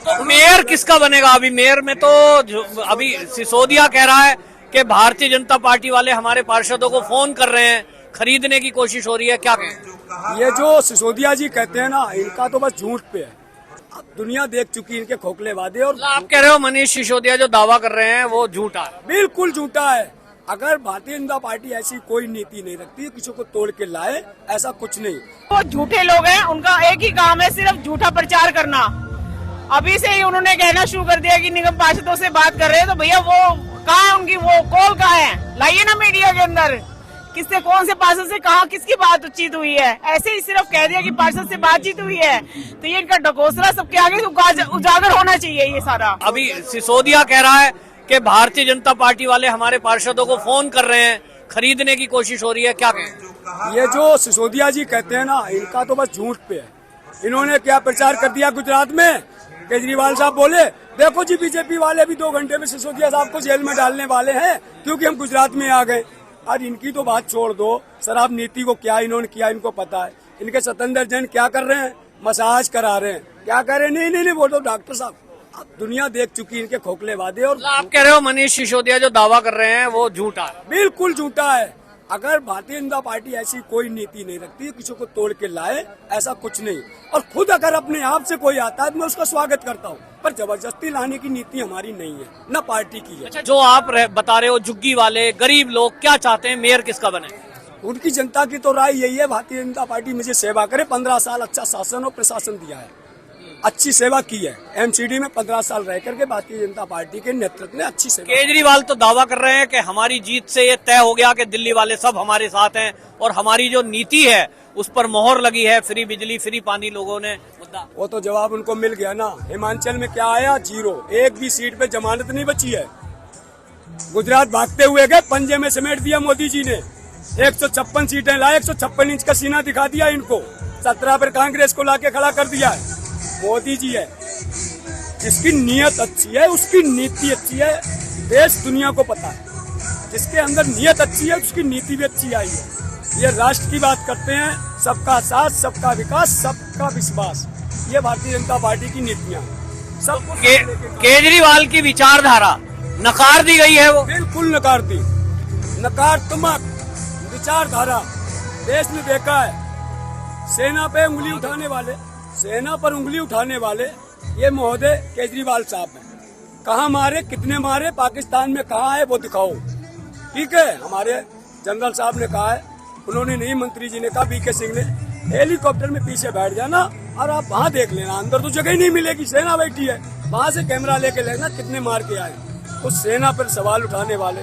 तो मेयर किसका बनेगा? अभी मेयर में तो अभी सिसोदिया कह रहा है कि भारतीय जनता पार्टी वाले हमारे पार्षदों को फोन कर रहे हैं, खरीदने की कोशिश हो रही है, क्या कहें? ये जो सिसोदिया जी कहते हैं ना, इनका तो बस झूठ पे है। अब दुनिया देख चुकी इनके खोखले वादे। और आप कह रहे हो मनीष सिसोदिया जो दावा कर रहे हैं वो झूठा है? बिल्कुल झूठा है। अगर भारतीय जनता पार्टी ऐसी कोई नीति नहीं रखती, किसी को तोड़ के लाए, ऐसा कुछ नहीं। वो झूठे लोग हैं, उनका एक ही काम है, सिर्फ झूठा प्रचार करना। अभी से ही उन्होंने कहना शुरू कर दिया कि निगम पार्षदों से बात कर रहे हैं, तो भैया वो कहाँ है, उनकी वो कॉल कहाँ है? लाइए ना मीडिया के अंदर, किससे, कौन से पार्षद से कहा किसकी बातचीत हुई है। ऐसे ही सिर्फ कह दिया कि पार्षद से बातचीत हुई है, तो ये इनका ढकोसला सबके आगे उजागर होना चाहिए ये सारा। अभी सिसोदिया कह रहा है कि भारतीय जनता पार्टी वाले हमारे पार्षदों को फोन कर रहे हैं, खरीदने की कोशिश हो रही है, क्या कहें? ये जो सिसोदिया जी कहते हैं ना, इनका तो बस झूठ पे है। इन्होंने क्या प्रचार कर दिया गुजरात में? केजरीवाल साहब बोले, देखो जी बीजेपी वाले भी 2 घंटे में सिसोदिया साहब को जेल में डालने वाले हैं, क्योंकि हम गुजरात में आ गए। और इनकी तो बात छोड़ दो, शराब नीति को क्या इन्होंने किया इनको पता है। इनके सतेंद्र जैन क्या कर रहे हैं? मसाज करा रहे हैं। क्या कर रहे हैं? नहीं वो तो डॉक्टर साहब। अब दुनिया देख चुकी इनके खोखले वादे। और आप कह रहे हो मनीष सिसोदिया जो दावा कर रहे हैं वो झूठा है? बिल्कुल झूठा है। अगर भारतीय जनता पार्टी ऐसी कोई नीति नहीं रखती, किसी को तोड़ के लाए, ऐसा कुछ नहीं। और खुद अगर अपने आप से कोई आता है, मैं उसका स्वागत करता हूँ, पर जबरदस्ती लाने की नीति हमारी नहीं है, न पार्टी की है। अच्छा, जो आप बता रहे हो झुग्गी वाले गरीब लोग क्या चाहते हैं, मेयर किसका बने? उनकी जनता की तो राय यही है, भारतीय जनता पार्टी मुझे सेवा करे। 15 साल अच्छा शासन और प्रशासन दिया है, अच्छी सेवा की है। एमसीडी में 15 साल रह करके भारतीय जनता पार्टी के नेतृत्व ने अच्छी सेवा। केजरीवाल तो दावा कर रहे हैं कि हमारी जीत से ये तय हो गया कि दिल्ली वाले सब हमारे साथ हैं और हमारी जो नीति है उस पर मोहर लगी है, फ्री बिजली फ्री पानी लोगों ने मुद्दा। वो तो जवाब उनको मिल गया ना। हिमाचल में क्या आया? 0। एक भी सीट पे जमानत नहीं बची है। गुजरात भागते हुए गए, पंजे में समेट दिया मोदी जी ने। 156 सीटें लाए, 156 इंच का सीना दिखा दिया इनको। 17 पर कांग्रेस को लाके खड़ा कर दिया है। मोदी जी है, जिसकी नीयत अच्छी है, उसकी नीति अच्छी है, देश दुनिया को पता है। जिसके अंदर नीयत अच्छी है, उसकी नीति भी अच्छी आई है। ये राष्ट्र की बात करते हैं, सबका साथ, सबका विकास, सबका विश्वास, ये भारतीय जनता पार्टी की नीतियाँ सब। केजरीवाल की विचारधारा नकार दी गई है, वो बिल्कुल नकार दी। नकारात्मक विचारधारा देश ने देखा है। सेना पे उंगली उठाने वाले, सेना पर उंगली उठाने वाले ये महोदय केजरीवाल साहब हैं। कहाँ मारे, कितने मारे, पाकिस्तान में कहाँ है वो दिखाओ। ठीक है, हमारे जनरल साहब ने कहा है, उन्होंने नहीं, मंत्री जी ने कहा, बीके सिंह ने, हेलीकॉप्टर में पीछे बैठ जाना और आप वहाँ देख लेना, अंदर तो जगह ही नहीं मिलेगी, सेना बैठी है, वहाँ से कैमरा लेके लेना कितने मार के आए। तो सेना पर सवाल उठाने वाले,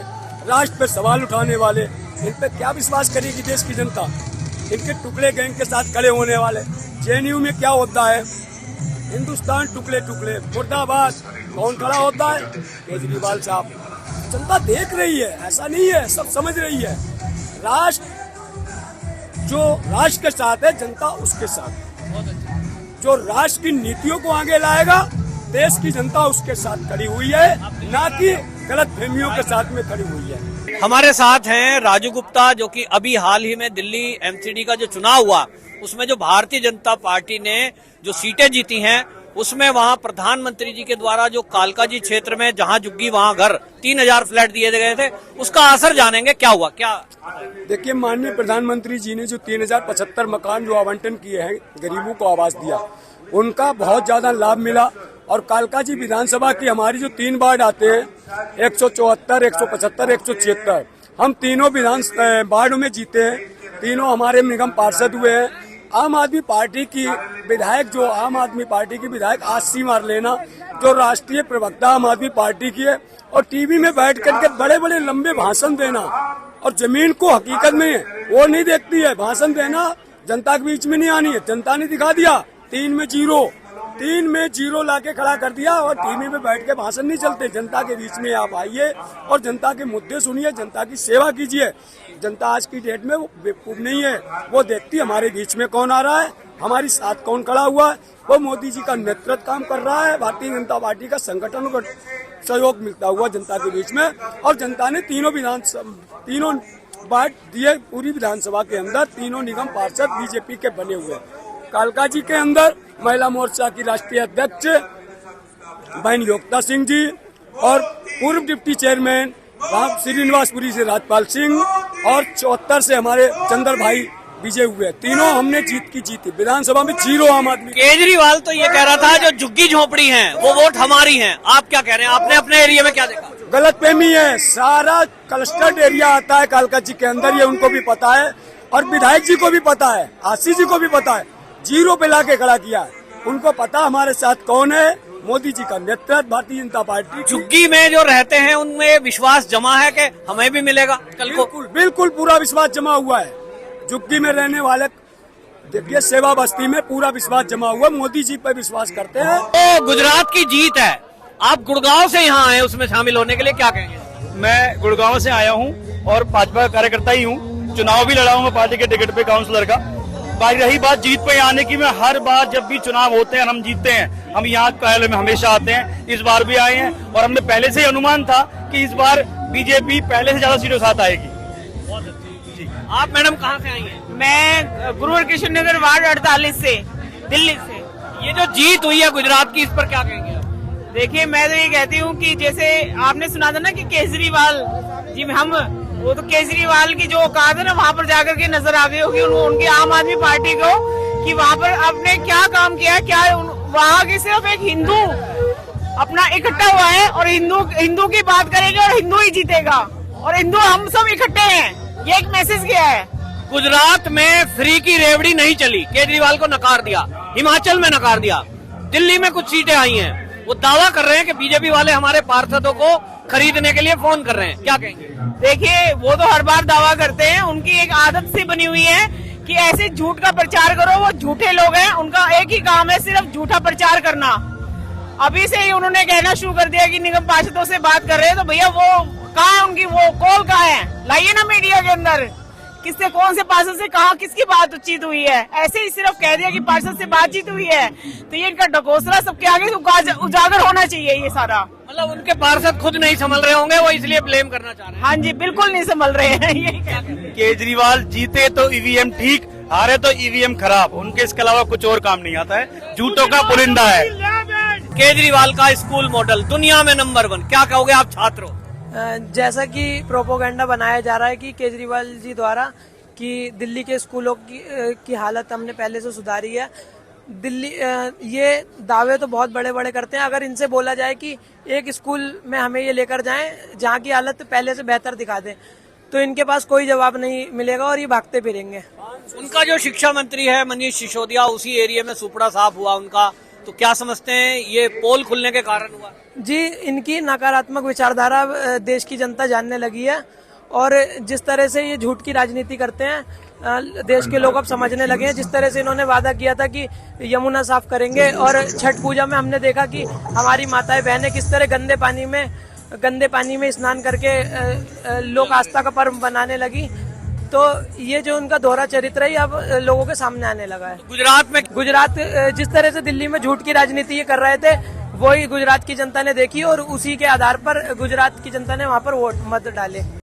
राष्ट्र पर सवाल उठाने वाले, इन पे क्या विश्वास करेगी देश की जनता? इनके टुकड़े गैंग के साथ खड़े होने वाले। जेएनयू में क्या होता है? हिंदुस्तान टुकड़े टुकड़े, मुर्दाबाद। कौन खड़ा होता है? केजरीवाल साहब। जनता देख रही है, ऐसा नहीं है, सब समझ रही है। राष्ट्र जो राष्ट्र के साथ है, जनता उसके साथ। जो राष्ट्र की नीतियों को आगे लाएगा, देश की जनता उसके साथ खड़ी हुई है, ना कि गलत फहमियों के साथ में खड़ी हुई है। हमारे साथ हैं राजू गुप्ता, जो कि अभी हाल ही में दिल्ली एमसीडी का जो चुनाव हुआ उसमें जो भारतीय जनता पार्टी ने जो सीटें जीती हैं, उसमें वहां प्रधानमंत्री जी के द्वारा जो कालका जी क्षेत्र में जहां झुग्गी वहां घर 3000 फ्लैट दिए गए थे, उसका असर जानेंगे। क्या हुआ, क्या? देखिए, माननीय प्रधानमंत्री जी ने जो 3075 मकान जो आवंटन किए हैं, गरीबों को आवास दिया, उनका बहुत ज्यादा लाभ मिला। और कालका जी विधानसभा की हमारी जो 3 वार्ड आते हैं, 174, 175, 176, हम तीनों विधान वार्डों में जीते हैं। तीनों हमारे निगम पार्षद हुए हैं। आम आदमी पार्टी की विधायक, जो आम आदमी पार्टी की विधायक आशी मार लेना, जो राष्ट्रीय प्रवक्ता आम आदमी पार्टी की है, और टीवी में बैठ करके बड़े बड़े लंबे भाषण देना, और जमीन को हकीकत में वो नहीं देखती है। भाषण देना जनता के बीच में नहीं आनी है। जनता ने दिखा दिया, 3 में 0 लाके खड़ा कर दिया। और टीवी में बैठ के भाषण नहीं चलते। जनता के बीच में आप आइए और जनता के मुद्दे सुनिए, जनता की सेवा कीजिए। जनता आज की डेट में वो बेवकूफ नहीं है, वो देखती है हमारे बीच में कौन आ रहा है, हमारी साथ कौन खड़ा हुआ है। वो मोदी जी का नेतृत्व काम कर रहा है, भारतीय जनता पार्टी का संगठन को सहयोग मिलता हुआ जनता के बीच में। और जनता ने तीनों बांट दिए पूरी विधानसभा के अंदर। तीनों निगम पार्षद बीजेपी के बने हुए। कालका जी के अंदर महिला मोर्चा की राष्ट्रीय अध्यक्ष बहन योगिता सिंह जी और पूर्व डिप्टी चेयरमैन वहाँ श्रीनिवासपुरी से राजपाल सिंह और 74 से हमारे चंद्र भाई विजय हुए। तीनों हमने जीती। विधानसभा में 0 आम आदमी। केजरीवाल तो ये कह रहा था जो झुग्गी झोपड़ी हैं वो वोट हमारी हैं। आप क्या कह रहे हैं? आपने अपने एरिया में क्या देखा? गलतफहमी है। सारा क्लस्टर्ड एरिया आता है कालका जी के अंदर, ये उनको भी पता है और विधायक जी को भी पता है, आशीष जी को भी पता है। 0 पे लाके खड़ा किया है। उनको पता हमारे साथ कौन है। मोदी जी का नेतृत्व, भारतीय जनता पार्टी। झुग्गी में जो रहते हैं उनमें विश्वास जमा है कि हमें भी मिलेगा कल को? बिल्कुल पूरा विश्वास जमा हुआ है। झुग्गी में रहने वाले देखिए, सेवा बस्ती में पूरा विश्वास जमा हुआ। मोदी जी पे विश्वास करते हैं। तो गुजरात की जीत है, आप गुड़गांव से यहाँ आए उसमें शामिल होने के लिए, क्या कहेंगे? मैं गुड़गांव से आया हूँ और भाजपा कार्यकर्ता ही हूँ। चुनाव भी लड़ा हूँ मैं पार्टी के टिकट पे काउंसलर का। रही बात जीत पे आने की, मैं हर बार जब भी चुनाव होते हैं हम जीतते हैं। हम यहाँ पहले में हमेशा आते हैं, इस बार भी आए हैं और हमने पहले से ही अनुमान था कि इस बार बीजेपी पहले से ज्यादा सीटों साथ आएगी। आप मैडम कहाँ से आई हैं? मैं गुरुवर कृष्ण नगर वार्ड 48 से, दिल्ली से। ये जो जीत हुई है गुजरात की, इस पर क्या कहेंगे आप? देखिए, मैं तो ये कहती हूँ कि जैसे आपने सुना था ना कि केजरीवाल जी, हम वो तो केजरीवाल की जो औकात है ना, वहाँ पर जाकर के नजर आ गई होगी उनकी आम आदमी पार्टी को कि वहाँ पर आपने क्या काम किया। क्या वहाँ की सिर्फ एक हिंदू अपना इकट्ठा हुआ है और हिंदू की बात करेंगे और हिंदू ही जीतेगा और हिंदू हम सब इकट्ठे हैं। ये एक मैसेज गया है। गुजरात में फ्री की रेवड़ी नहीं चली, केजरीवाल को नकार दिया। हिमाचल में नकार दिया। दिल्ली में कुछ सीटें आई हैं। वो दावा कर रहे हैं कि बीजेपी वाले हमारे पार्षदों को खरीदने के लिए फोन कर रहे हैं, क्या कहेंगे? देखिए, वो तो हर बार दावा करते हैं। उनकी एक आदत सी बनी हुई है कि ऐसे झूठ का प्रचार करो। वो झूठे लोग हैं, उनका एक ही काम है, सिर्फ झूठा प्रचार करना। अभी से ही उन्होंने कहना शुरू कर दिया कि निगम पार्षदों से बात कर रहे हैं, तो भैया वो कहाँ है, उनकी वो कॉल कहाँ है? लाइए ना मीडिया के अंदर, किससे, कौन से पार्षद से कहा किसकी बातचीत हुई है। ऐसे ही सिर्फ कह दिया कि पार्षद से बातचीत हुई है, तो ये इनका ढकोसला सबके आगे उजागर होना चाहिए। ये सारा मतलब उनके पार्षद खुद नहीं संभल रहे होंगे, वो इसलिए ब्लेम करना चाह रहे हैं। हाँ जी, बिल्कुल नहीं संभल रहे हैं। यही केजरीवाल जीते तो ईवीएम ठीक, हारे तो ईवीएम खराब। उनके इसके अलावा कुछ और काम नहीं आता है। झूठों का पुलिंदा है। केजरीवाल का स्कूल मॉडल दुनिया में नंबर 1, क्या कहोगे आप छात्रों? जैसा कि प्रोपोगंडा बनाया जा रहा है कि केजरीवाल जी द्वारा कि दिल्ली के स्कूलों की हालत हमने पहले से सुधारी है। दिल्ली ये दावे तो बहुत बड़े बड़े करते हैं। अगर इनसे बोला जाए कि एक स्कूल में हमें ये लेकर जाएं जहाँ की हालत पहले से बेहतर दिखा दें, तो इनके पास कोई जवाब नहीं मिलेगा और ये भागते फिरेंगे। उनका जो शिक्षा मंत्री है मनीष सिसोदिया, उसी एरिया में सुपड़ा साफ हुआ उनका, तो क्या समझते हैं ये पोल खुलने के कारण हुआ? जी, इनकी नकारात्मक विचारधारा देश की जनता जानने लगी है और जिस तरह से ये झूठ की राजनीति करते हैं देश के लोग अब समझने लगे हैं। जिस तरह से इन्होंने वादा किया था कि यमुना साफ करेंगे और छठ पूजा में हमने देखा कि हमारी माताएं बहनें किस तरह गंदे पानी में स्नान करके लोक आस्था का पर्व बनाने लगी। तो ये जो उनका दोहरा चरित्र है अब लोगों के सामने आने लगा है। गुजरात जिस तरह से दिल्ली में झूठ की राजनीति ये कर रहे थे, वही गुजरात की जनता ने देखी और उसी के आधार पर गुजरात की जनता ने वहाँ पर वोट मत डाले।